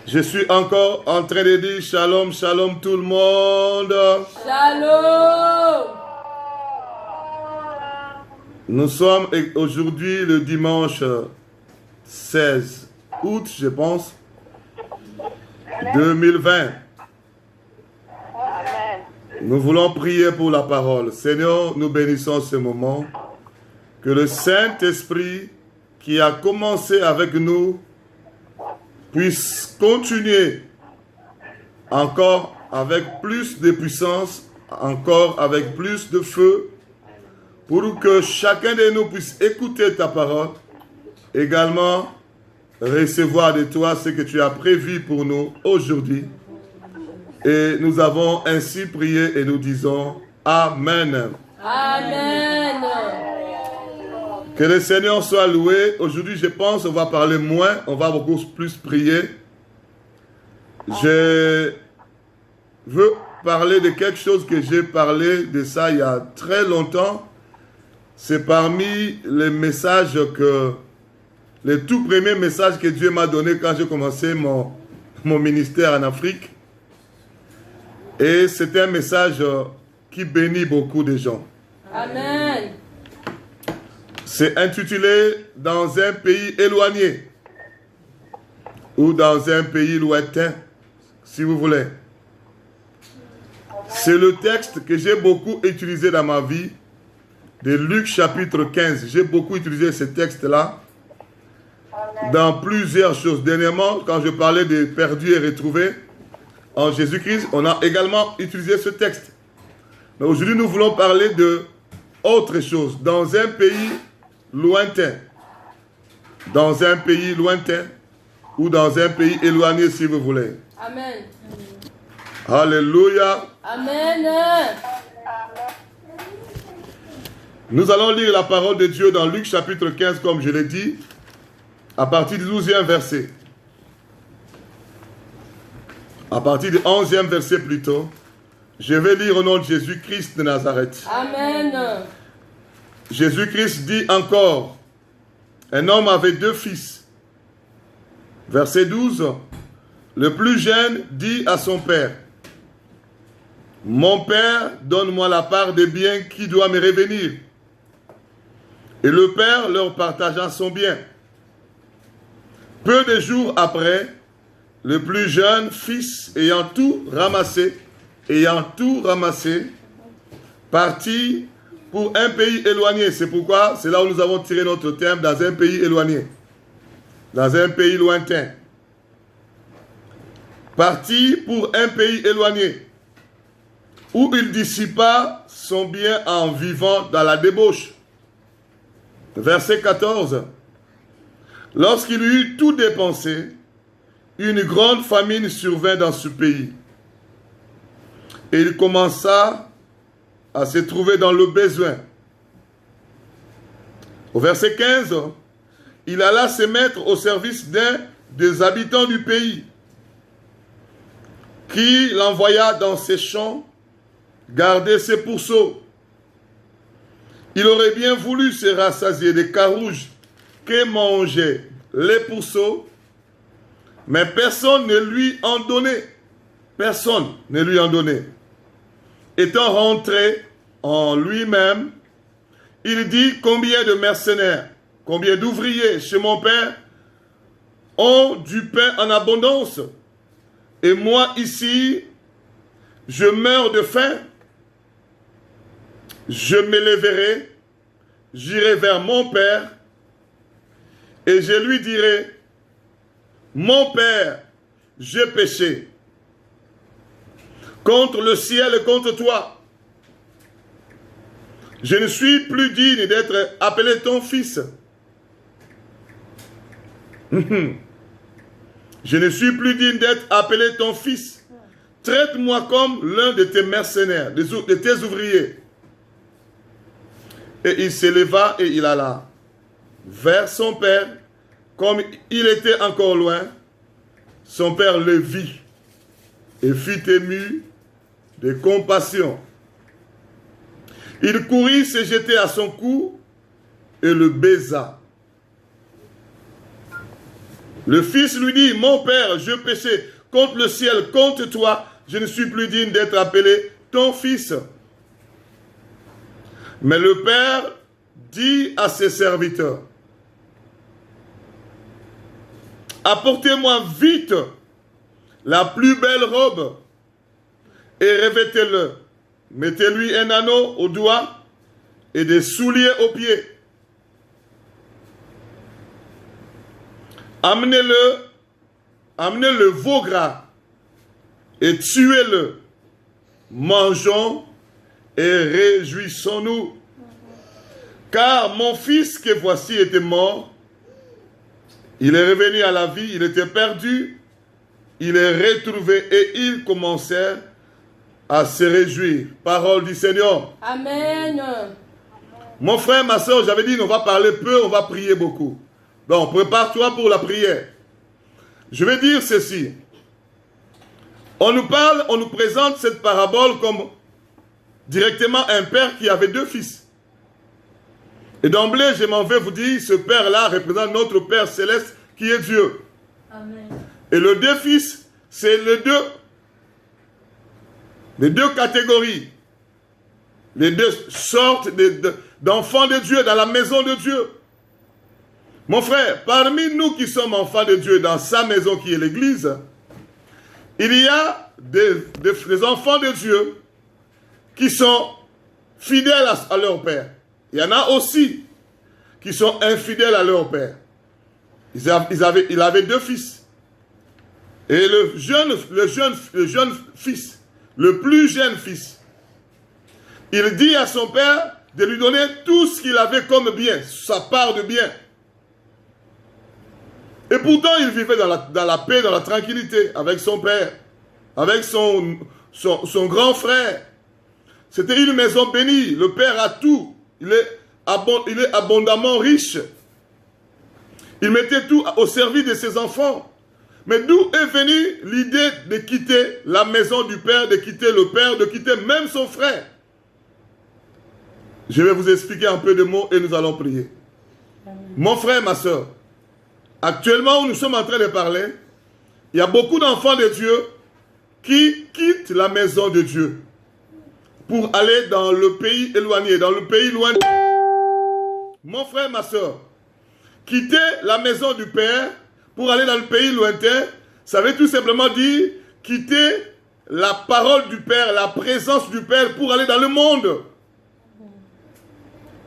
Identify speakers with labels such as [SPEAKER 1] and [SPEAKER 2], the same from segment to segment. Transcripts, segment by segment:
[SPEAKER 1] Je suis encore en train de dire shalom, shalom tout le monde.
[SPEAKER 2] Shalom.
[SPEAKER 1] Nous sommes aujourd'hui le dimanche 16 août, je pense, 2020. Nous voulons prier pour la parole. Seigneur, nous bénissons ce moment. Que le Saint-Esprit qui a commencé avec nous puisse continuer encore avec plus de puissance, encore avec plus de feu, pour que chacun de nous puisse écouter ta parole, également recevoir de toi ce que tu as prévu pour nous aujourd'hui. Et nous avons ainsi prié et nous disons Amen.
[SPEAKER 2] Amen.
[SPEAKER 1] Que le Seigneur soit loué. Aujourd'hui, je pense on va parler moins, on va beaucoup plus prier. Je veux parler de quelque chose que j'ai parlé de ça il y a très longtemps. C'est parmi les messages les tout premiers messages que Dieu m'a donné quand j'ai commencé mon ministère en Afrique. Et c'est un message qui bénit beaucoup de gens.
[SPEAKER 2] Amen.
[SPEAKER 1] C'est intitulé « Dans un pays éloigné » ou « Dans un pays lointain », si vous voulez. C'est le texte que j'ai beaucoup utilisé dans ma vie, de Luc chapitre 15. J'ai beaucoup utilisé ce texte-là dans plusieurs choses. Dernièrement, quand je parlais de perdus et retrouvés en Jésus-Christ, on a également utilisé ce texte. Mais aujourd'hui, nous voulons parler de autre chose. Dans un pays lointain. Dans un pays lointain ou dans un pays éloigné, si vous voulez.
[SPEAKER 2] Amen.
[SPEAKER 1] Alléluia.
[SPEAKER 2] Amen.
[SPEAKER 1] Nous allons lire la parole de Dieu dans Luc chapitre 15, comme je l'ai dit, à partir du 12e verset. À partir du 11e verset plutôt. Je vais lire au nom de Jésus-Christ de Nazareth.
[SPEAKER 2] Amen.
[SPEAKER 1] Jésus-Christ dit encore, un homme avait 2 fils. Verset 12, le plus jeune dit à son père, mon père, donne-moi la part des biens qui doit me revenir. Et le père leur partagea son bien. Peu de jours après, le plus jeune fils ayant tout ramassé, partit pour un pays éloigné. C'est pourquoi, c'est là où nous avons tiré notre terme, dans un pays éloigné. Dans un pays lointain. Partit pour un pays éloigné, où il dissipa son bien en vivant dans la débauche. Verset 14. Lorsqu'il eut tout dépensé, une grande famine survint dans ce pays. Et il commença à se trouver dans le besoin. Au verset 15, il alla se mettre au service d'un des habitants du pays, qui l'envoya dans ses champs garder ses pourceaux. Il aurait bien voulu se rassasier des carouges que mangeaient les pourceaux, mais personne ne lui en donnait. Personne ne lui en donnait. Étant rentré en lui-même, il dit, combien de mercenaires, combien d'ouvriers chez mon père ont du pain en abondance, et moi ici, je meurs de faim. Je m'élèverai, j'irai vers mon père, et je lui dirai, mon père, j'ai péché contre le ciel et contre toi. Je ne suis plus digne d'être appelé ton fils. Je ne suis plus digne d'être appelé ton fils. Traite-moi comme l'un de tes mercenaires, de tes ouvriers. Et il s'éleva et il alla vers son père. Comme il était encore loin, son père le vit et fut ému de compassion. Il courut se jeter à son cou et le baisa. Le fils lui dit, mon père, je péchais contre le ciel, contre toi, je ne suis plus digne d'être appelé ton fils. Mais le père dit à ses serviteurs, apportez-moi vite la plus belle robe et revêtez-le. Mettez-lui un anneau au doigt et des souliers aux pieds. Amenez le veau gras et tuez-le. Mangeons et réjouissons-nous. Car mon fils que voici était mort, il est revenu à la vie, il était perdu, il est retrouvé et ils commencèrent à se réjouir. Parole du Seigneur.
[SPEAKER 2] Amen.
[SPEAKER 1] Mon frère, ma soeur, j'avais dit on va parler peu, on va prier beaucoup. Donc prépare-toi pour la prière. Je vais dire ceci. On nous parle, on nous présente cette parabole comme directement un père qui avait deux fils. Et d'emblée, je m'en vais vous dire, ce père-là représente notre Père céleste qui est Dieu.
[SPEAKER 2] Amen.
[SPEAKER 1] Et le deux fils, c'est les deux catégories, les deux sortes d'enfants de Dieu dans la maison de Dieu. Mon frère, parmi nous qui sommes enfants de Dieu dans sa maison qui est l'Église, il y a des enfants de Dieu qui sont fidèles à leur Père. Il y en a aussi qui sont infidèles à leur Père. Il avait deux fils. Et le jeune fils, le plus jeune fils, il dit à son père de lui donner tout ce qu'il avait comme bien, sa part de bien. Et pourtant, il vivait dans la paix, dans la tranquillité, avec son père, avec son grand frère. C'était une maison bénie. Le père a tout. Il est abondamment riche. Il mettait tout au service de ses enfants. Mais d'où est venue l'idée de quitter la maison du père, de quitter le père, de quitter même son frère? Je vais vous expliquer un peu de mots et nous allons prier. Mon frère, ma soeur, actuellement où nous sommes en train de parler, il y a beaucoup d'enfants de Dieu qui quittent la maison de Dieu pour aller dans le pays éloigné, dans le pays loin. Mon frère, ma soeur, quitter la maison du Père pour aller dans le pays lointain, ça veut tout simplement dire quitter la parole du Père, la présence du Père pour aller dans le monde.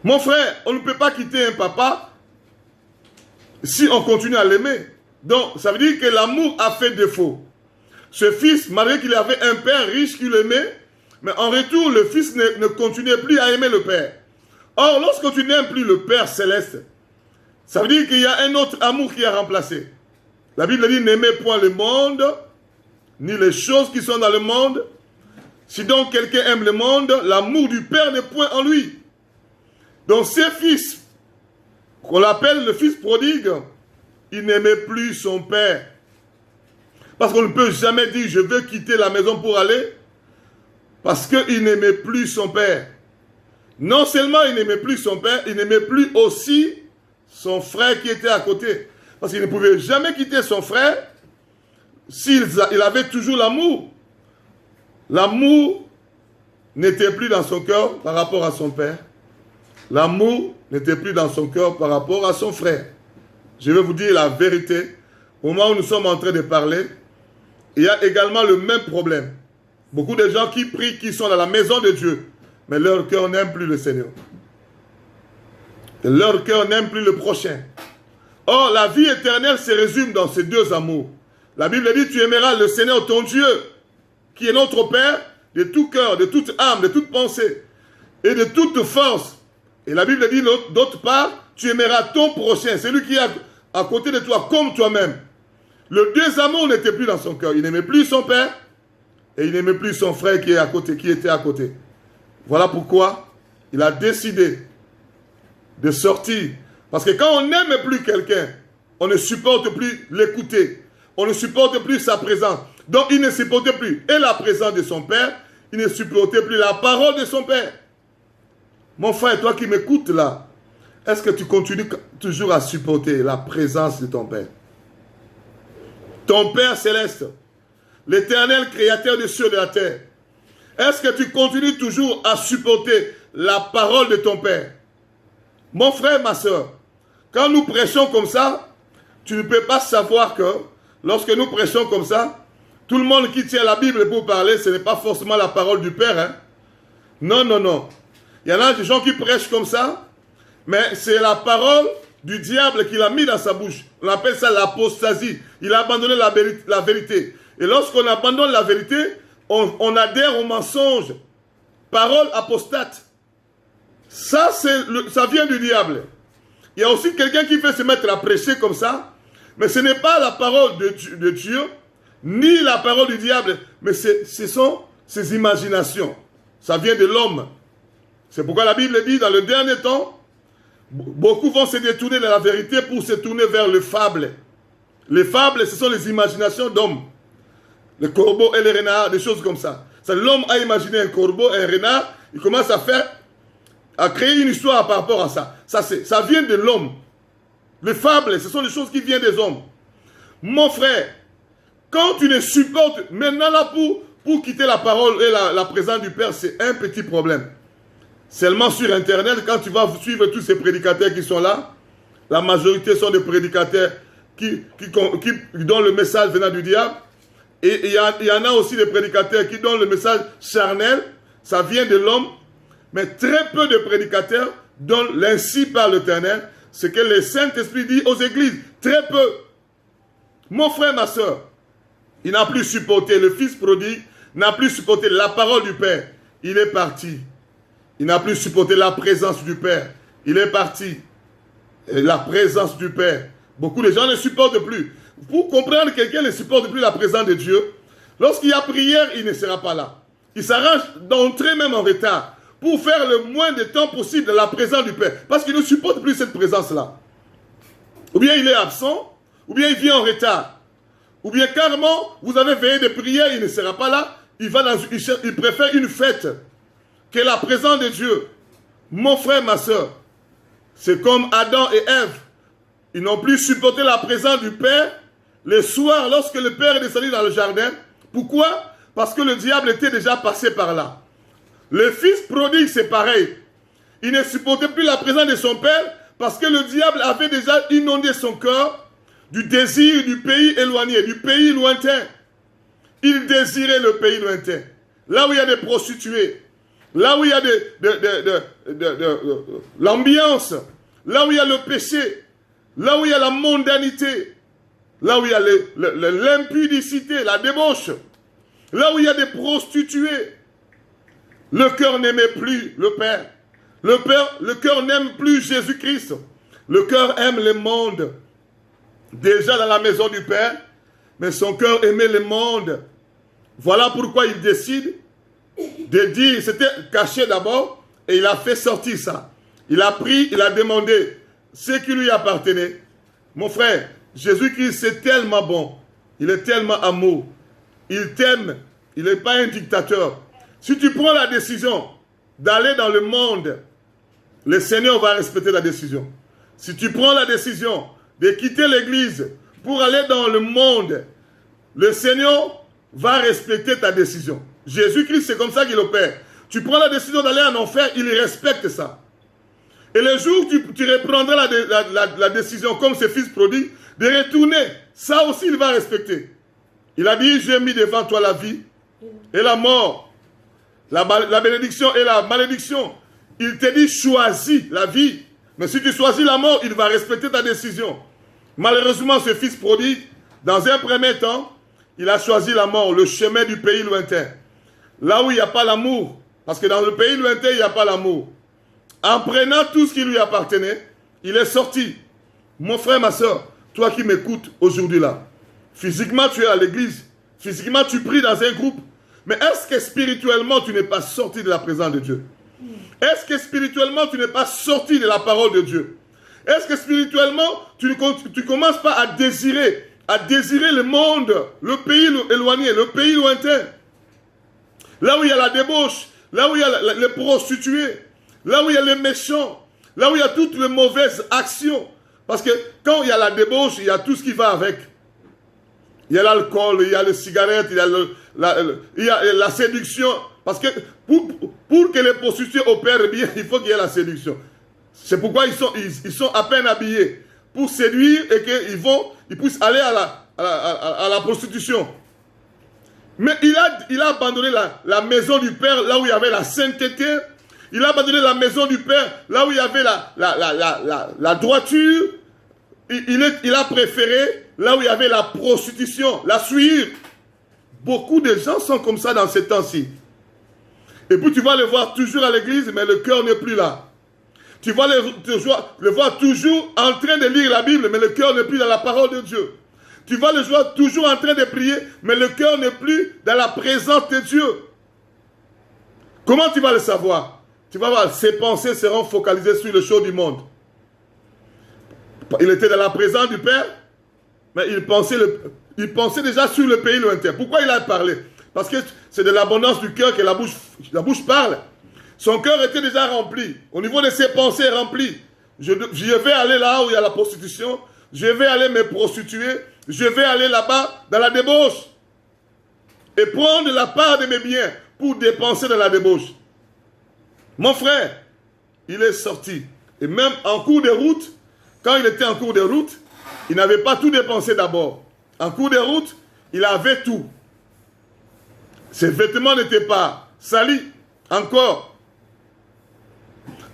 [SPEAKER 1] Mon frère, on ne peut pas quitter un papa si on continue à l'aimer. Donc, ça veut dire que l'amour a fait défaut. Ce fils, malgré qu'il avait un père riche qui l'aimait, mais en retour, le fils ne continuait plus à aimer le père. Or, lorsque tu n'aimes plus le Père céleste, ça veut dire qu'il y a un autre amour qui a remplacé. La Bible dit, n'aimez point le monde, ni les choses qui sont dans le monde. Si donc quelqu'un aime le monde, l'amour du Père n'est point en lui. Donc ces fils, qu'on appelle le fils prodigue, il n'aimait plus son père. Parce qu'on ne peut jamais dire, je veux quitter la maison pour aller, parce qu'il n'aimait plus son père. Non seulement il n'aimait plus son père, il n'aimait plus aussi son frère qui était à côté. Parce qu'il ne pouvait jamais quitter son frère s'il avait toujours l'amour. L'amour n'était plus dans son cœur par rapport à son père. L'amour n'était plus dans son cœur par rapport à son frère. Je vais vous dire la vérité. Au moment où nous sommes en train de parler, il y a également le même problème. Beaucoup de gens qui prient, qui sont dans la maison de Dieu, mais leur cœur n'aime plus le Seigneur. Et leur cœur n'aime plus le prochain. Or, la vie éternelle se résume dans ces deux amours. La Bible dit, tu aimeras le Seigneur ton Dieu, qui est notre Père, de tout cœur, de toute âme, de toute pensée, et de toute force. Et la Bible dit, d'autre part, tu aimeras ton prochain, celui qui est à côté de toi, comme toi-même. Le deux amours n'était plus dans son cœur. Il n'aimait plus son père, et il n'aimait plus son frère qui était à côté. Voilà pourquoi il a décidé de sortir. Parce que quand on n'aime plus quelqu'un, on ne supporte plus l'écouter. On ne supporte plus sa présence. Donc il ne supportait plus et la présence de son père, il ne supportait plus la parole de son père. Mon frère, toi qui m'écoutes là, est-ce que tu continues toujours à supporter la présence de ton père? ton Père céleste, l'Éternel créateur des cieux et de la terre, est-ce que tu continues toujours à supporter la parole de ton Père? Mon frère, ma soeur, quand nous prêchons comme ça, tu ne peux pas savoir que lorsque nous prêchons comme ça, tout le monde qui tient la Bible pour parler, ce n'est pas forcément la parole du Père. Hein? Non, non, non. Il y en a des gens qui prêchent comme ça, mais c'est la parole du diable qu'il a mis dans sa bouche. On appelle ça l'apostasie. Il a abandonné la vérité. Et lorsqu'on abandonne la vérité, on adhère au mensonge. Parole apostate. Ça vient du diable. Il y a aussi quelqu'un qui veut se mettre à prêcher comme ça, mais ce n'est pas la parole de Dieu, ni la parole du diable, mais ce sont ses imaginations. Ça vient de l'homme. C'est pourquoi la Bible dit, dans le dernier temps, beaucoup vont se détourner de la vérité pour se tourner vers les fables. Les fables, ce sont les imaginations d'hommes. Les corbeaux et les renards, des choses comme ça. L'homme a imaginé un corbeau et un renard, il commence à créer une histoire par rapport à ça. Ça vient de l'homme. Les fables, ce sont des choses qui viennent des hommes. Mon frère, quand tu ne supportes, maintenant là pour quitter la parole et la présence du Père, c'est un petit problème. Seulement sur Internet, quand tu vas suivre tous ces prédicateurs qui sont là, la majorité sont des prédicateurs qui donnent le message venant du diable. Et il y en a aussi des prédicateurs qui donnent le message charnel, ça vient de l'homme. Mais très peu de prédicateurs donnent l'ainsi par l'Éternel, ce que le Saint-Esprit dit aux églises. Très peu. Mon frère, ma soeur, il n'a plus supporté, le Fils prodigue n'a plus supporté la parole du Père. Il est parti. Il n'a plus supporté la présence du Père. Il est parti. Et la présence du Père. Beaucoup de gens ne supportent plus. Pour comprendre que quelqu'un ne supporte plus la présence de Dieu, lorsqu'il y a prière, il ne sera pas là. Il s'arrange d'entrer même en retard pour faire le moins de temps possible de la présence du Père. Parce qu'il ne supporte plus cette présence-là. Ou bien il est absent, ou bien il vient en retard. Ou bien carrément, vous avez veillé de prière, il ne sera pas là. Il préfère une fête que la présence de Dieu. Mon frère, ma soeur, c'est comme Adam et Ève. Ils n'ont plus supporté la présence du Père le soir lorsque le Père est descendu dans le jardin. Pourquoi? Parce que le diable était déjà passé par là. Le Fils prodigue, c'est pareil. Il ne supportait plus la présence de son Père parce que le diable avait déjà inondé son cœur du désir du pays éloigné, du pays lointain. Il désirait le pays lointain. Là où il y a des prostituées, là où il y a l'ambiance, là où il y a le péché, là où il y a la mondanité, là où il y a l'impudicité, la débauche, là où il y a des prostituées, le cœur n'aimait plus le Père. Le cœur n'aime plus Jésus-Christ. Le cœur aime le monde. Déjà dans la maison du Père, mais son cœur aimait le monde. Voilà pourquoi il décide de dire, c'était caché d'abord, et il a fait sortir ça. Il a pris, il a demandé ce qui lui appartenait. Mon frère, Jésus-Christ c'est tellement bon. Il est tellement amour. Il t'aime. Il n'est pas un dictateur. Si tu prends la décision d'aller dans le monde, le Seigneur va respecter la décision. Si tu prends la décision de quitter l'église pour aller dans le monde, le Seigneur va respecter ta décision. Jésus-Christ, c'est comme ça qu'il opère. Tu prends la décision d'aller en enfer, il respecte ça. Et le jour où tu reprendras la décision, comme ses fils prodigues, de retourner, ça aussi il va respecter. Il a dit, j'ai mis devant toi la vie et la mort, la bénédiction et la malédiction. Il te dit, choisis la vie. Mais si tu choisis la mort, il va respecter ta décision. Malheureusement, ce fils prodigue, dans un premier temps, il a choisi la mort, le chemin du pays lointain. Là où il n'y a pas l'amour. Parce que dans le pays lointain, il n'y a pas l'amour. En prenant tout ce qui lui appartenait, il est sorti. Mon frère, ma soeur, toi qui m'écoutes aujourd'hui là, physiquement tu es à l'église, physiquement tu pries dans un groupe, mais est-ce que spirituellement tu n'es pas sorti de la présence de Dieu? Est-ce que spirituellement tu n'es pas sorti de la parole de Dieu? Est-ce que spirituellement tu ne commences pas à désirer le monde, le pays éloigné, le pays lointain? Là où il y a la débauche, là où il y a les prostituées, là où il y a les méchants, là où il y a toutes les mauvaises actions. Parce que quand il y a la débauche, il y a tout ce qui va avec. Il y a l'alcool, il y a les cigarettes, il y a la séduction. Parce que pour que les prostituées opèrent bien, il faut qu'il y ait la séduction. C'est pourquoi ils sont à peine habillés pour séduire et qu'ils puissent aller à la prostitution. Mais il a abandonné la maison du Père, là où il y avait la sainteté. Il a abandonné la maison du Père, là où il y avait la droiture. Il a préféré là où il y avait la prostitution, la suivre. Beaucoup de gens sont comme ça dans ces temps-ci. Et puis tu vas le voir toujours à l'église, mais le cœur n'est plus là. Tu vas le voir toujours en train de lire la Bible, mais le cœur n'est plus dans la parole de Dieu. Tu vas le voir toujours en train de prier, mais le cœur n'est plus dans la présence de Dieu. Comment tu vas le savoir? Tu vas voir, ses pensées seront focalisées sur les choses du monde. Il était dans la présence du Père, mais il pensait déjà sur le pays lointain. Pourquoi il a parlé? Parce que c'est de l'abondance du cœur que la bouche parle. Son cœur était déjà rempli. Au niveau de ses pensées remplies. Je vais aller là où il y a la prostitution. Je vais aller me prostituer. Je vais aller là-bas dans la débauche. Et prendre la part de mes biens pour dépenser dans la débauche. Mon frère, il est sorti. Et même en cours de route, quand il était en cours de route, il n'avait pas tout dépensé d'abord. En cours de route, il avait tout. Ses vêtements n'étaient pas salis encore.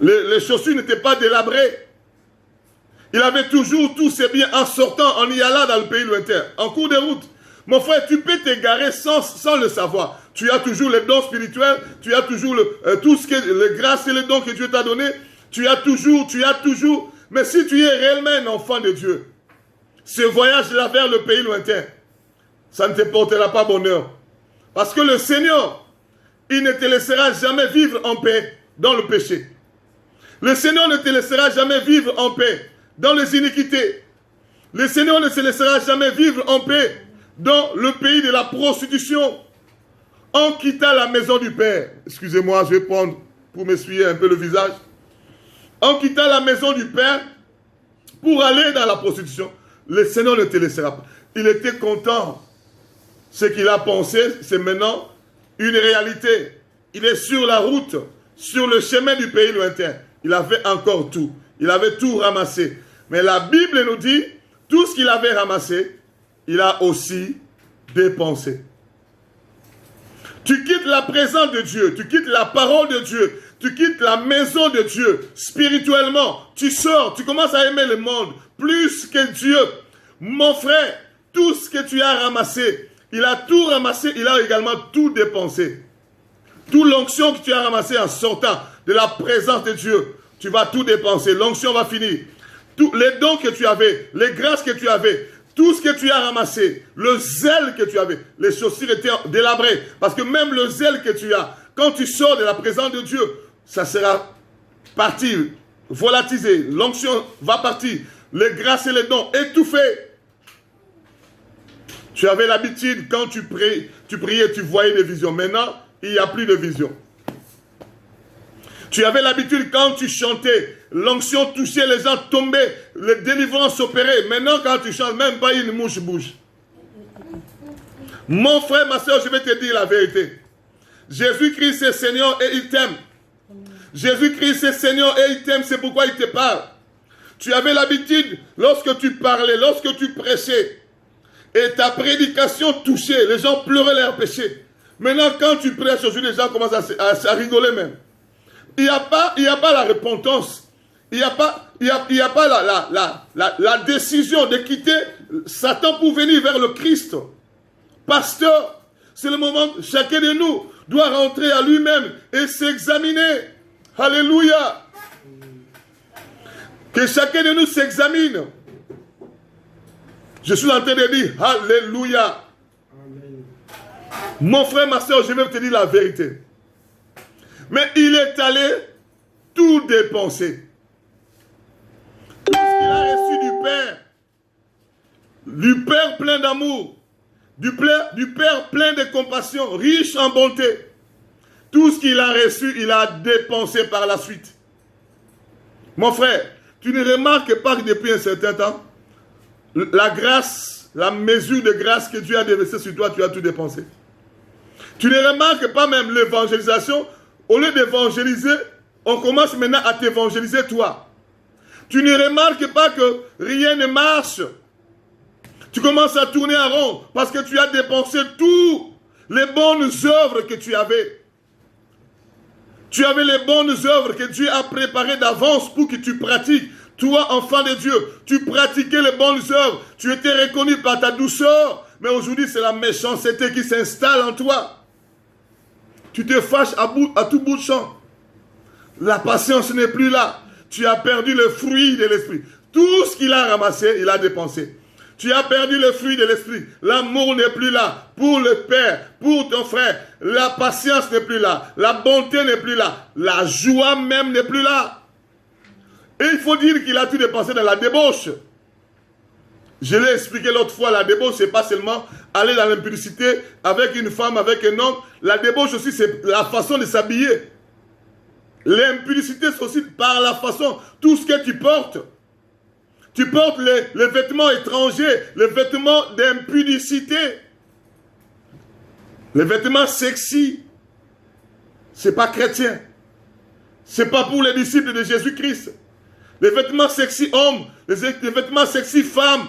[SPEAKER 1] Les chaussures n'étaient pas délabrées. Il avait toujours tous ses biens en sortant, en y allant dans le pays lointain. En cours de route. Mon frère, tu peux t'égarer sans le savoir. Tu as toujours les dons spirituels. Tu as toujours tout ce que les grâces et les dons que Dieu t'a donnés. Tu as toujours. Mais si tu es réellement un enfant de Dieu, ce voyage-là vers le pays lointain, ça ne te portera pas bonheur. Parce que le Seigneur, il ne te laissera jamais vivre en paix dans le péché. Le Seigneur ne te laissera jamais vivre en paix dans les iniquités. Le Seigneur ne se laissera jamais vivre en paix dans le pays de la prostitution. En quittant la maison du Père. Excusez-moi, je vais prendre pour m'essuyer un peu le visage. En quittant la maison du Père pour aller dans la prostitution, le Seigneur ne te laissera pas. Il était content. Ce qu'il a pensé, c'est maintenant une réalité. Il est sur la route, sur le chemin du pays lointain. Il avait encore tout. Il avait tout ramassé. Mais la Bible nous dit, tout ce qu'il avait ramassé, il a aussi dépensé. Tu quittes la présence de Dieu, tu quittes la parole de Dieu, tu quittes la maison de Dieu, spirituellement, tu sors, tu commences à aimer le monde, plus que Dieu. Mon frère, tout ce que tu as ramassé, il a tout ramassé, il a également tout dépensé. Toute l'onction que tu as ramassée en sortant de la présence de Dieu, tu vas tout dépenser, l'onction va finir. Tous les dons que tu avais, les grâces que tu avais, tout ce que tu as ramassé, le zèle que tu avais, les chaussures étaient délabrées. Parce que même le zèle que tu as, quand tu sors de la présence de Dieu, ça sera parti, volatilisé. L'onction va partir. Les grâces et les dons étouffés. Tu avais l'habitude, quand tu priais, tu voyais des visions. Maintenant, il n'y a plus de visions. Tu avais l'habitude, quand tu chantais, l'onction touchait, les gens tombaient, les délivrances s'opéraient. Maintenant, quand tu chantes, même pas une mouche bouge. Mon frère, ma soeur, je vais te dire la vérité. Jésus-Christ est Seigneur et il t'aime. Jésus-Christ est Seigneur et il t'aime, c'est pourquoi il te parle. Tu avais l'habitude, lorsque tu parlais, lorsque tu prêchais, et ta prédication touchait, les gens pleuraient leurs péchés. Maintenant, quand tu prêches aujourd'hui, les gens commencent à rigoler même. Il n'y a pas la repentance. Il n'y a pas la décision de quitter Satan pour venir vers le Christ. Pasteur, c'est le moment, chacun de nous doit rentrer à lui-même et s'examiner. Alléluia. Que chacun de nous s'examine. Je suis en train de dire Alléluia. Mon frère, ma soeur, je vais te dire la vérité. Mais il est allé tout dépenser. Tout ce qu'il a reçu du Père plein d'amour, du Père plein de compassion, riche en bonté. Tout ce qu'il a reçu, il a dépensé par la suite. Mon frère, tu ne remarques pas que depuis un certain temps, la grâce la mesure de grâce que Dieu a déversée sur toi, tu as tout dépensé. Tu ne remarques pas même l'évangélisation. Au lieu d'évangéliser, on commence maintenant à t'évangéliser toi. Tu ne remarques pas que rien ne marche. Tu commences à tourner en rond parce que tu as dépensé toutes les bonnes œuvres que tu avais. Tu avais les bonnes œuvres que Dieu a préparées d'avance pour que tu pratiques. Toi, enfant de Dieu, tu pratiquais les bonnes œuvres. Tu étais reconnu par ta douceur. Mais aujourd'hui, c'est la méchanceté qui s'installe en toi. Tu te fâches à tout bout de champ. La patience n'est plus là. Tu as perdu le fruit de l'esprit. Tout ce qu'il a ramassé, il a dépensé. Tu as perdu le fruit de l'esprit. L'amour n'est plus là. Pour le Père, pour ton frère. La patience n'est plus là. La bonté n'est plus là. La joie même n'est plus là. Et il faut dire qu'il a tout dépensé dans la débauche. Je l'ai expliqué l'autre fois, la débauche, c'est pas seulement aller dans l'impudicité avec une femme, avec un homme. La débauche aussi, c'est la façon de s'habiller. L'impudicité, c'est aussi par la façon, tout ce que tu portes. Tu portes les vêtements étrangers, les vêtements d'impudicité. Les vêtements sexy. C'est pas chrétien. C'est pas pour les disciples de Jésus-Christ. Les vêtements sexy hommes, les vêtements sexy femmes.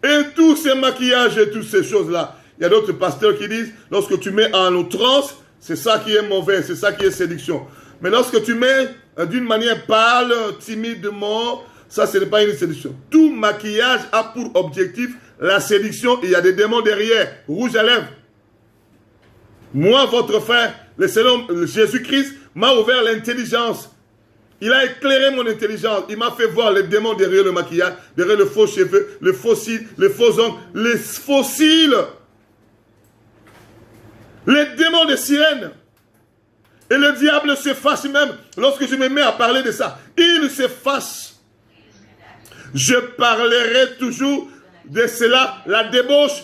[SPEAKER 1] Et tous ces maquillages et toutes ces choses-là. Il y a d'autres pasteurs qui disent, lorsque tu mets en outrance, c'est ça qui est mauvais, c'est ça qui est séduction. Mais lorsque tu mets d'une manière pâle, timidement, ça ce n'est pas une séduction. Tout maquillage a pour objectif la séduction et il y a des démons derrière, rouge à lèvres. Moi, votre frère, le Seigneur Jésus-Christ m'a ouvert l'intelligence. Il a éclairé mon intelligence. Il m'a fait voir les démons derrière le maquillage, derrière le faux cheveux, les faux cils, les faux ongles, les fossiles. Les démons de sirène. Et le diable se fâche même lorsque je me mets à parler de ça. Il se fâche. Je parlerai toujours de cela. La débauche,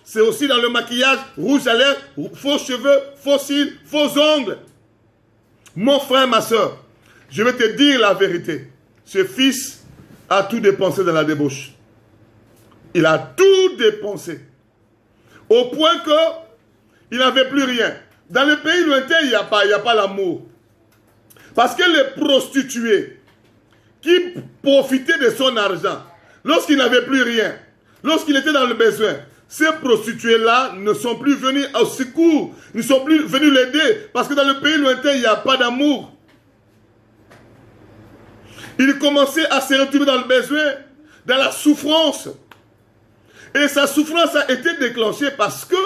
[SPEAKER 1] c'est aussi dans le maquillage, rouge à lèvres, faux cheveux, faux cils, faux ongles. Mon frère, ma soeur, je vais te dire la vérité. Ce fils a tout dépensé dans la débauche. Il a tout dépensé. Au point qu'il n'avait plus rien. Dans le pays lointain, il n'y a pas l'amour. Parce que les prostituées qui profitaient de son argent, lorsqu'il n'avait plus rien, lorsqu'il était dans le besoin, ces prostituées-là ne sont plus venues au secours, ne sont plus venues l'aider, parce que dans le pays lointain, il n'y a pas d'amour. Il commençait à se retrouver dans le besoin, dans la souffrance. Et sa souffrance a été déclenchée parce que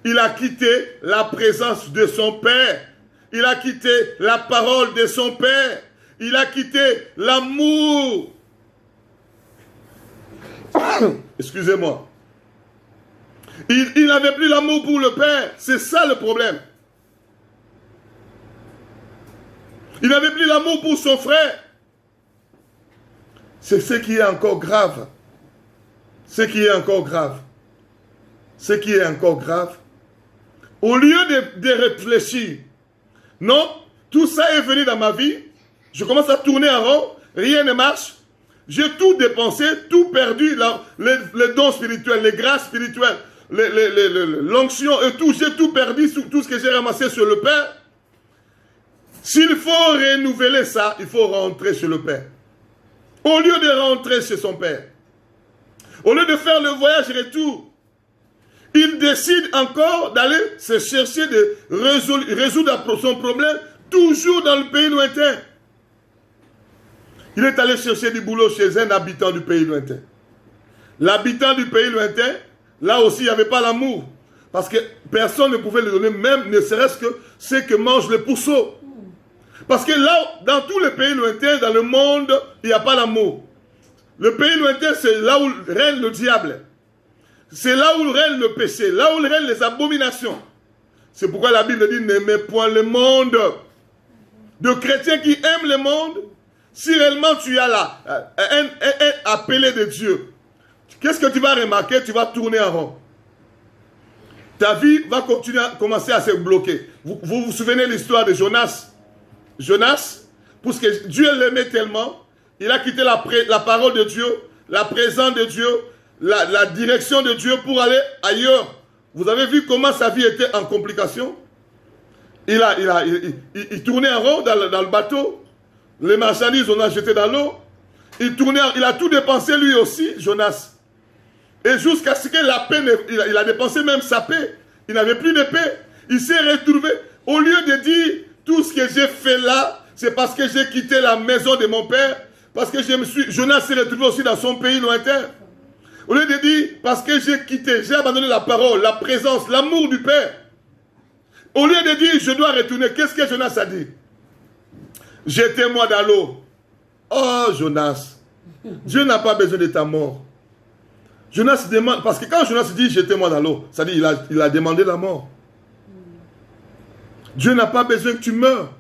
[SPEAKER 1] il a quitté la présence de son Père. Il a quitté la parole de son Père. Il a quitté l'amour. Excusez-moi. Il n'avait plus l'amour pour le Père. C'est ça le problème. Il n'avait plus l'amour pour son frère. C'est ce qui est encore grave. Ce qui est encore grave. Ce qui est encore grave. Au lieu de réfléchir, non, tout ça est venu dans ma vie, je commence à tourner en rond, rien ne marche, j'ai tout dépensé, tout perdu, les dons spirituels, les grâces spirituelles, l'onction et tout, j'ai tout perdu, tout ce que j'ai ramassé sur le Père. S'il faut renouveler ça, il faut rentrer chez le Père. Au lieu de rentrer chez son Père, au lieu de faire le voyage retour, il décide encore d'aller se chercher de résoudre son problème, toujours dans le pays lointain. Il est allé chercher du boulot chez un habitant du pays lointain. L'habitant du pays lointain, là aussi, il n'y avait pas l'amour. Parce que personne ne pouvait lui donner, même ne serait-ce que ce que mange le pourceau. Parce que là, dans tous les pays lointains, dans le monde, il n'y a pas l'amour. Le pays lointain, c'est là où règne le diable. C'est là où règne le péché, là où règnent les abominations. C'est pourquoi la Bible dit, n'aimez point le monde. De chrétiens qui aiment le monde, si réellement tu as là un appelé de Dieu, qu'est-ce que tu vas remarquer? Tu vas tourner en rond. Ta vie va commencer à se bloquer. Vous vous souvenez de l'histoire de Jonas? Jonas, parce que Dieu l'aimait tellement, il a quitté la parole de Dieu la présence de Dieu, la direction de Dieu pour aller ailleurs. Vous avez vu comment sa vie était en complication? Il tournait en rond dans le bateau. Les marchandises, on a jeté dans l'eau. Il a tout dépensé lui aussi, Jonas. Et jusqu'à ce que la paix, il a dépensé même sa paix. Il n'avait plus de paix. Il s'est retrouvé, au lieu de dire, tout ce que j'ai fait là, c'est parce que j'ai quitté la maison de mon père, parce que Jonas s'est retrouvé aussi dans son pays lointain. Au lieu de dire, parce que j'ai abandonné la parole, la présence, l'amour du Père. Au lieu de dire, je dois retourner, qu'est-ce que Jonas a dit? Jetez-moi dans l'eau. Oh, Jonas, Dieu n'a pas besoin de ta mort. Jonas demande, parce que quand Jonas dit, jetez-moi dans l'eau, ça dit, il a demandé la mort. Dieu n'a pas besoin que tu meurs.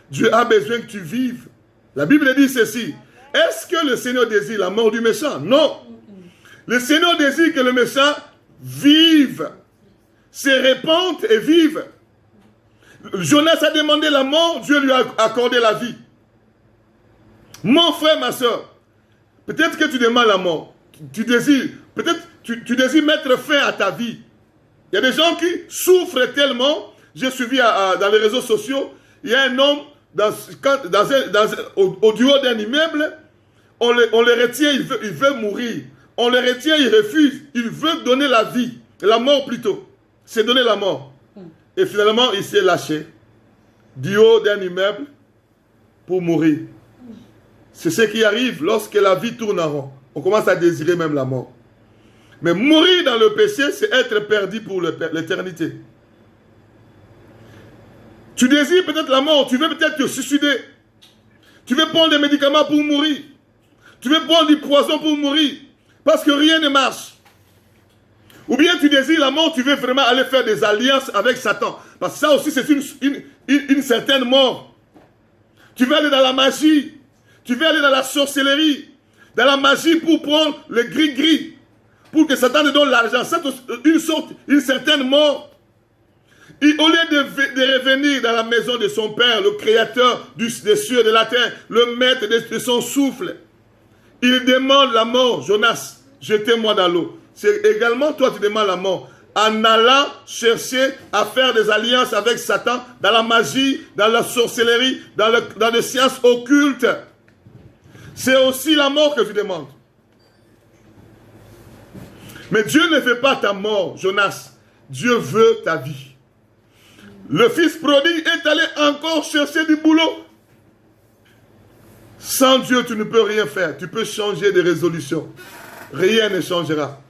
[SPEAKER 1] Dieu a besoin que tu vives. La Bible dit ceci. Est-ce que le Seigneur désire la mort du méchant? Non. Le Seigneur désire que le méchant vive, se répande et vive. Jonas a demandé la mort, Dieu lui a accordé la vie. Mon frère, ma soeur, peut-être que tu demandes la mort. Peut-être tu désires mettre fin à ta vie. Il y a des gens qui souffrent tellement. J'ai suivi dans les réseaux sociaux, il y a un homme au haut d'un immeuble, on le retient, il veut mourir. On le retient, il refuse. Il veut donner la vie, la mort plutôt. C'est donner la mort. Et finalement, il s'est lâché du haut d'un immeuble pour mourir. C'est ce qui arrive lorsque la vie tourne en rond. On commence à désirer même la mort. Mais mourir dans le péché, c'est être perdu pour l'éternité. Tu désires peut-être la mort, tu veux peut-être te suicider. Tu veux prendre des médicaments pour mourir. Tu veux prendre du poison pour mourir. Parce que rien ne marche. Ou bien tu désires la mort, tu veux vraiment aller faire des alliances avec Satan. Parce que ça aussi, c'est une certaine mort. Tu veux aller dans la magie. Tu veux aller dans la sorcellerie. Dans la magie pour prendre le gris-gris. Pour que Satan te donne l'argent. C'est une certaine mort. Et au lieu de revenir dans la maison de son Père, le Créateur des cieux et de la terre, le maître de son souffle, il demande la mort. Jonas, jetez-moi dans l'eau. C'est également toi qui demandes la mort. En allant chercher à faire des alliances avec Satan, dans la magie, dans la sorcellerie, dans les sciences occultes. C'est aussi la mort que tu demandes. Mais Dieu ne veut pas ta mort, Jonas. Dieu veut ta vie. Le fils prodigue est allé encore chercher du boulot. Sans Dieu, tu ne peux rien faire. Tu peux changer de résolution. Rien ne changera.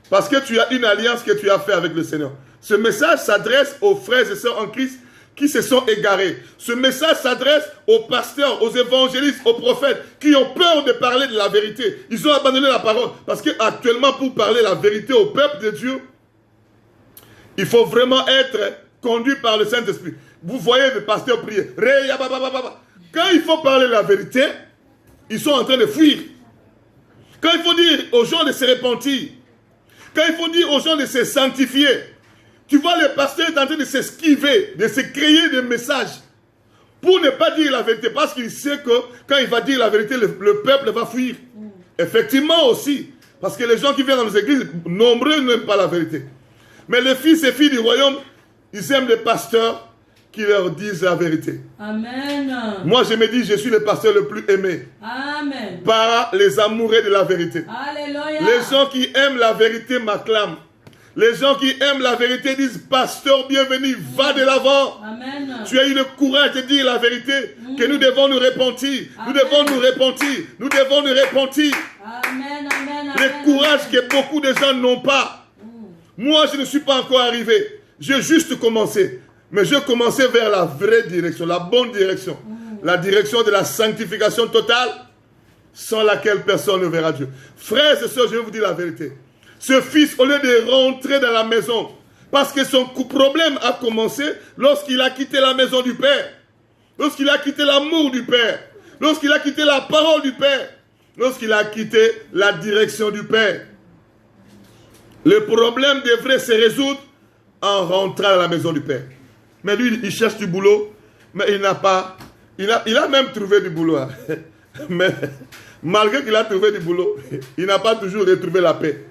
[SPEAKER 1] Parce que tu as une alliance que tu as faite avec le Seigneur. Ce message s'adresse aux frères et sœurs en Christ qui se sont égarés. Ce message s'adresse aux pasteurs, aux évangélistes, aux prophètes qui ont peur de parler de la vérité. Ils ont abandonné la parole. Parce qu'actuellement, pour parler la vérité au peuple de Dieu, il faut vraiment être conduit par le Saint-Esprit. Vous voyez les pasteurs prier. Quand il faut parler la vérité, ils sont en train de fuir. Quand il faut dire aux gens de se repentir, quand il faut dire aux gens de se sanctifier, tu vois le pasteur est en train de s'esquiver, de se créer des messages pour ne pas dire la vérité, parce qu'il sait que quand il va dire la vérité, le peuple va fuir. Effectivement aussi, parce que les gens qui viennent dans nos églises, nombreux n'aiment pas la vérité. Mais les fils et filles du royaume, ils aiment les pasteurs qui leur disent la vérité.
[SPEAKER 2] Amen.
[SPEAKER 1] Moi, je me dis, je suis le pasteur le plus aimé.
[SPEAKER 2] Amen.
[SPEAKER 1] Par les amoureux de la vérité.
[SPEAKER 2] Alléluia.
[SPEAKER 1] Les gens qui aiment la vérité m'acclament. Les gens qui aiment la vérité disent, pasteur, bienvenue, va de l'avant.
[SPEAKER 2] Amen.
[SPEAKER 1] Tu as eu le courage de dire la vérité, que nous devons nous repentir. Nous devons nous repentir. Nous devons nous repentir.
[SPEAKER 2] Amen, amen,
[SPEAKER 1] Le courage que beaucoup de gens n'ont pas. Moi, je ne suis pas encore arrivé. J'ai juste commencé. Mais je commençais vers la vraie direction, la bonne direction. La direction de la sanctification totale, sans laquelle personne ne verra Dieu. Frères et sœurs, je vais vous dire la vérité. Ce fils, au lieu de rentrer dans la maison, parce que son problème a commencé lorsqu'il a quitté la maison du Père, lorsqu'il a quitté l'amour du Père, lorsqu'il a quitté la parole du Père, lorsqu'il a quitté la direction du Père. Le problème devrait se résoudre en rentrant à la maison du Père. Mais lui, il cherche du boulot, mais il n'a pas. Il a même trouvé du boulot. Mais Malgré qu'il a trouvé du boulot, il n'a pas toujours retrouvé la paix.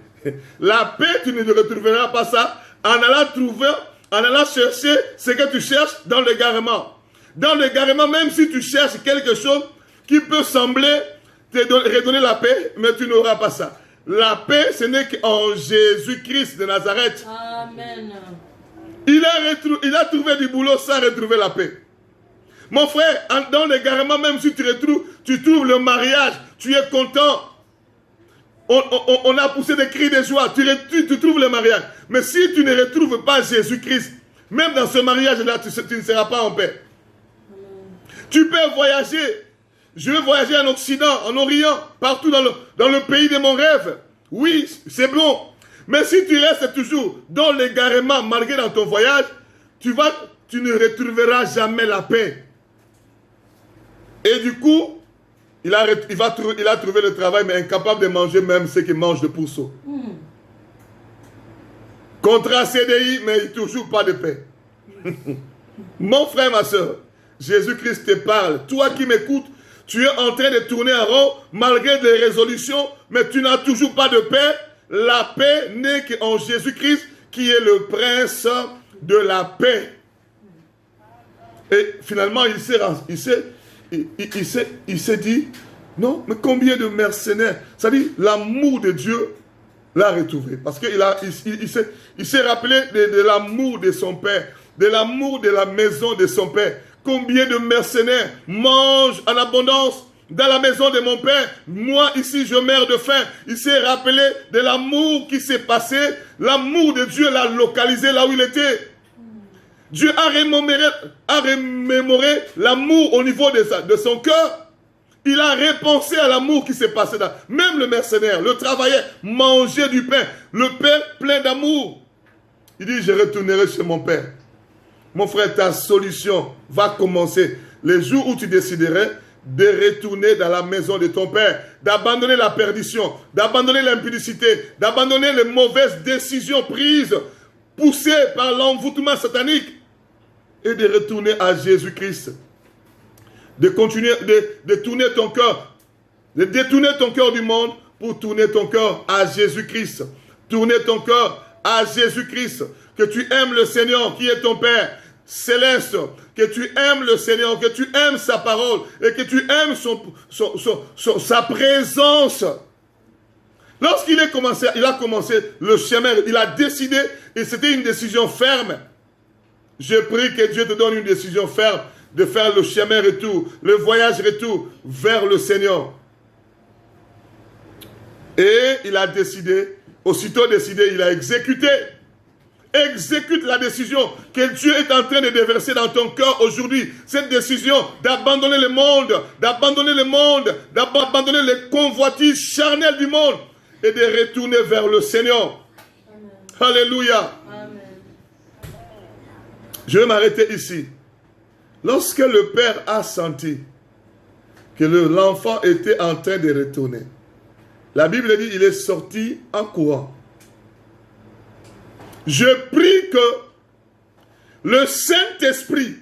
[SPEAKER 1] La paix, tu ne retrouveras pas ça en allant chercher ce que tu cherches dans l'égarement. Dans l'égarement, même si tu cherches quelque chose qui peut sembler te redonner la paix, mais tu n'auras pas ça. La paix, ce n'est qu'en Jésus-Christ de Nazareth.
[SPEAKER 2] Amen.
[SPEAKER 1] Il a trouvé du boulot sans retrouver la paix. Mon frère, dans l'égarement, même si tu trouves le mariage, tu es content. On a poussé des cris de joie, tu trouves le mariage. Mais si tu ne retrouves pas Jésus-Christ, même dans ce mariage-là, tu ne seras pas en paix. Tu peux voyager. Je veux voyager en Occident, en Orient, partout dans le pays de mon rêve. Oui, c'est bon. Mais si tu restes toujours dans l'égarement, malgré dans ton voyage, tu ne retrouveras jamais la paix. Et du coup, il a trouvé le travail, mais incapable de manger même ce qu'il mange de pourceau. Contrat CDI, mais toujours pas de paix. Mon frère, ma soeur, Jésus-Christ te parle. Toi qui m'écoutes, tu es en train de tourner en rond, malgré des résolutions, mais tu n'as toujours pas de paix. La paix n'est qu'en Jésus-Christ, qui est le prince de la paix. Et finalement, il s'est dit, non, mais combien de mercenaires? Ça dit, l'amour de Dieu l'a retrouvé. Parce qu'il s'est rappelé de l'amour de son Père, de l'amour de la maison de son Père. Combien de mercenaires mangent en abondance dans la maison de mon Père? Moi, ici, je meurs de faim. Il s'est rappelé de l'amour qui s'est passé. L'amour de Dieu l'a localisé là où il était. Dieu a remémoré l'amour au niveau de son cœur. Il a repensé à l'amour qui s'est passé là. Même le mercenaire, le travailleur, mangeait du pain. Le Père plein d'amour. Il dit, je retournerai chez mon Père. Mon frère, ta solution va commencer les jours où tu déciderais de retourner dans la maison de ton Père, d'abandonner la perdition, d'abandonner l'impudicité, d'abandonner les mauvaises décisions prises, poussées par l'envoûtement satanique, et de retourner à Jésus-Christ. De continuer, de tourner ton cœur, de détourner ton cœur du monde pour tourner ton cœur à Jésus-Christ. Tourner ton cœur à Jésus-Christ. Que tu aimes le Seigneur qui est ton Père céleste, que tu aimes le Seigneur, que tu aimes sa parole et que tu aimes sa présence. Lorsqu'il a commencé le chemin, il a décidé, et c'était une décision ferme. Je prie que Dieu te donne une décision ferme de faire le chemin retour, le voyage retour vers le Seigneur. Et il a décidé, aussitôt décidé, il a exécuté. Exécute la décision que Dieu est en train de déverser dans ton cœur aujourd'hui. Cette décision d'abandonner le monde, d'abandonner les convoitises charnelles du monde et de retourner vers le Seigneur. Amen. Alléluia. Amen. Je vais m'arrêter ici. Lorsque le Père a senti que l'enfant était en train de retourner, la Bible dit qu'il est sorti en courant. Je prie que le Saint-Esprit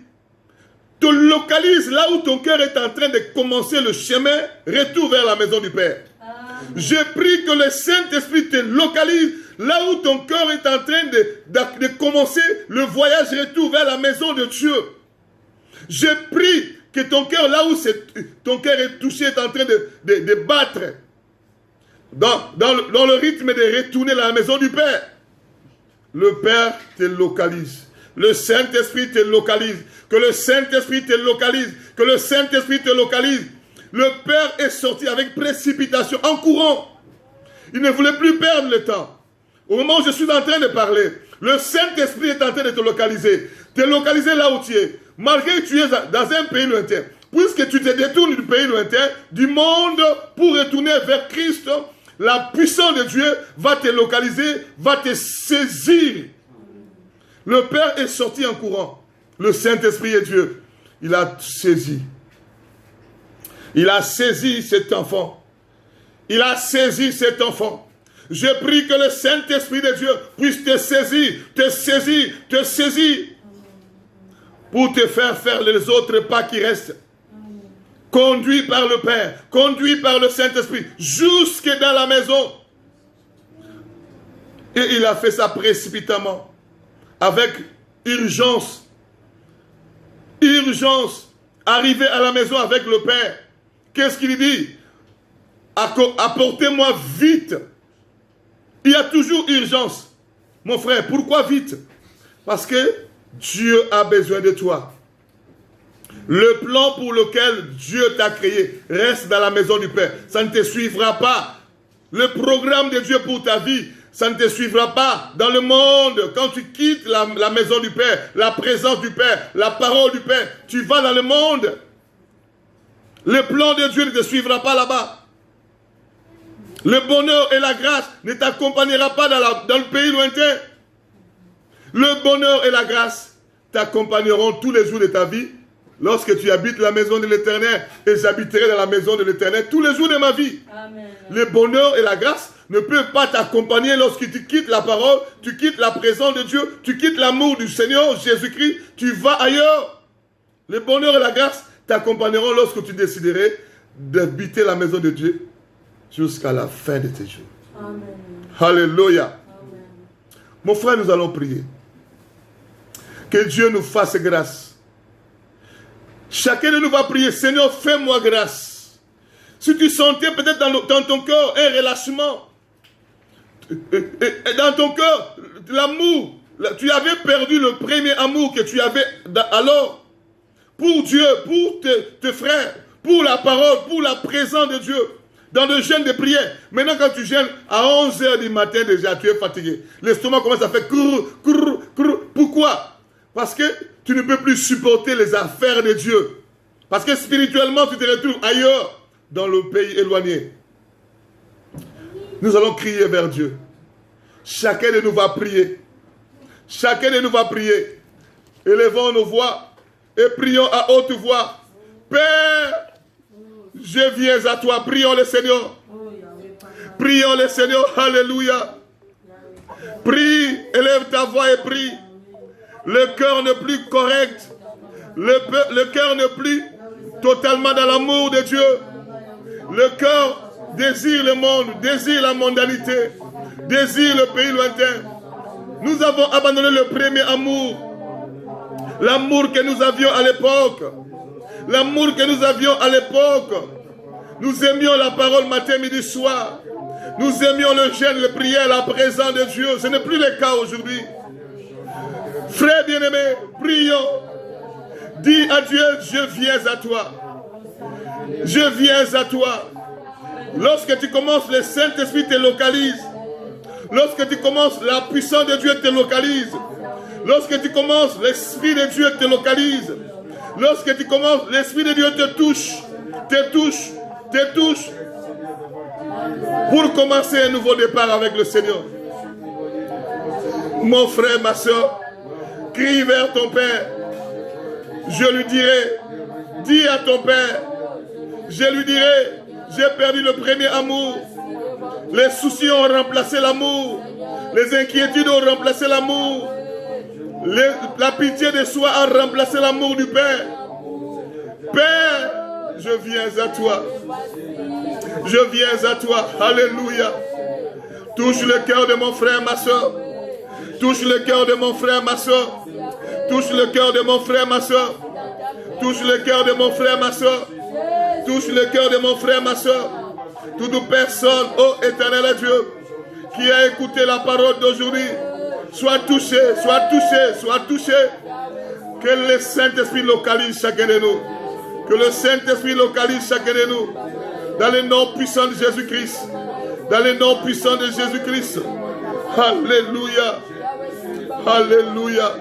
[SPEAKER 1] te localise là où ton cœur est en train de commencer le chemin, retour vers la maison du Père. Amen. Je prie que le Saint-Esprit te localise là où ton cœur est en train de commencer le voyage retour vers la maison de Dieu. Je prie que ton cœur, là où ton cœur est touché, est en train de battre dans le rythme de retourner à la maison du Père. Le Père te localise. Le Saint-Esprit te localise. Que le Saint-Esprit te localise. Que le Saint-Esprit te localise. Le Père est sorti avec précipitation, en courant. Il ne voulait plus perdre le temps. Au moment où je suis en train de parler, le Saint-Esprit est en train de te localiser. Te localiser là où tu es. Malgré que tu es dans un pays lointain. Puisque tu te détournes du pays lointain, du monde, pour retourner vers Christ, la puissance de Dieu va te localiser, va te saisir. Le Père est sorti en courant. Le Saint-Esprit est Dieu. Il a saisi. Il a saisi cet enfant. Il a saisi cet enfant. Je prie que le Saint-Esprit de Dieu puisse te saisir, te saisir, te saisir. Pour te faire les autres pas qui restent. conduit par le Père, conduit par le Saint-Esprit, jusque dans la maison. Et il a fait ça précipitamment, avec urgence. Urgence. Arrivé à la maison avec le Père. Qu'est-ce qu'il dit? Apportez-moi vite. Il y a toujours urgence. Mon frère, pourquoi vite? Parce que Dieu a besoin de toi. Le plan pour lequel Dieu t'a créé reste dans la maison du Père. Ça ne te suivra pas. Le programme de Dieu pour ta vie, ça ne te suivra pas dans le monde. Quand tu quittes la maison du Père, la présence du Père, la parole du Père, tu vas dans le monde. Le plan de Dieu ne te suivra pas là-bas. Le bonheur et la grâce ne t'accompagnera pas dans le pays lointain. Le bonheur et la grâce t'accompagneront tous les jours de ta vie lorsque tu habites la maison de l'Éternel. Et j'habiterai dans la maison de l'Éternel tous les jours de ma vie. Amen. Le bonheur et la grâce ne peuvent pas t'accompagner lorsque tu quittes la parole, tu quittes la présence de Dieu, tu quittes l'amour du Seigneur Jésus-Christ, tu vas ailleurs. Le bonheur et la grâce t'accompagneront lorsque tu déciderais d'habiter la maison de Dieu jusqu'à la fin de tes jours. Amen. Alléluia. Amen. Mon frère, nous allons prier. Que Dieu nous fasse grâce. Chacun de nous va prier, Seigneur, fais-moi grâce. Si tu sentais peut-être dans ton cœur un relâchement, et dans ton cœur, l'amour, tu avais perdu le premier amour que tu avais alors, pour Dieu, pour tes frères, pour la parole, pour la présence de Dieu, dans le jeûne de prière. Maintenant, quand tu jeûnes à 11h du matin déjà, tu es fatigué. L'estomac commence à faire courr. Pourquoi? Parce que tu ne peux plus supporter les affaires de Dieu. Parce que spirituellement, tu te retrouves ailleurs, dans le pays éloigné. Nous allons crier vers Dieu. Chacun de nous va prier. Chacun de nous va prier. Élevons nos voix et prions à haute voix. Père, je viens à toi. Prions le Seigneur. Prions le Seigneur. Alléluia. Prie, élève ta voix et prie. Le cœur n'est plus correct. Le cœur n'est plus totalement dans l'amour de Dieu. Le cœur désire le monde, désire la mondanité, désire le pays lointain. Nous avons abandonné le premier amour. L'amour que nous avions à l'époque. L'amour que nous avions à l'époque. Nous aimions la parole matin, midi, soir. Nous aimions le jeûne, la prière, la présence de Dieu. Ce n'est plus le cas aujourd'hui. Frères bien-aimés, prions. Dis à Dieu, je viens à toi. Je viens à toi. Lorsque tu commences, le Saint-Esprit te localise. Lorsque tu commences, la puissance de Dieu te localise. Lorsque tu commences, l'Esprit de Dieu te localise. Lorsque tu commences, l'Esprit de Dieu te touche. Te touche. Te touche. Pour commencer un nouveau départ avec le Seigneur. Mon frère, ma soeur, crie vers ton Père. Je lui dirai, dis à ton Père, je lui dirai, j'ai perdu le premier amour. Les soucis ont remplacé l'amour. Les inquiétudes ont remplacé l'amour. La pitié de soi a remplacé l'amour du Père. Père, je viens à toi. Je viens à toi. Alléluia. Touche le cœur de mon frère, ma soeur. Touche le cœur de mon frère, ma soeur. Touche le cœur de mon frère, ma soeur. Touche le cœur de mon frère, ma soeur. Touche le cœur de mon frère, ma soeur. Toute personne, ô éternel Dieu, qui a écouté la parole d'aujourd'hui, soit touché, soit touché, soit touché. Que le Saint-Esprit localise chacun de nous. Que le Saint-Esprit localise chacun de nous. Dans le nom puissant de Jésus-Christ. Dans le nom puissant de Jésus-Christ. Alléluia. Alléluia.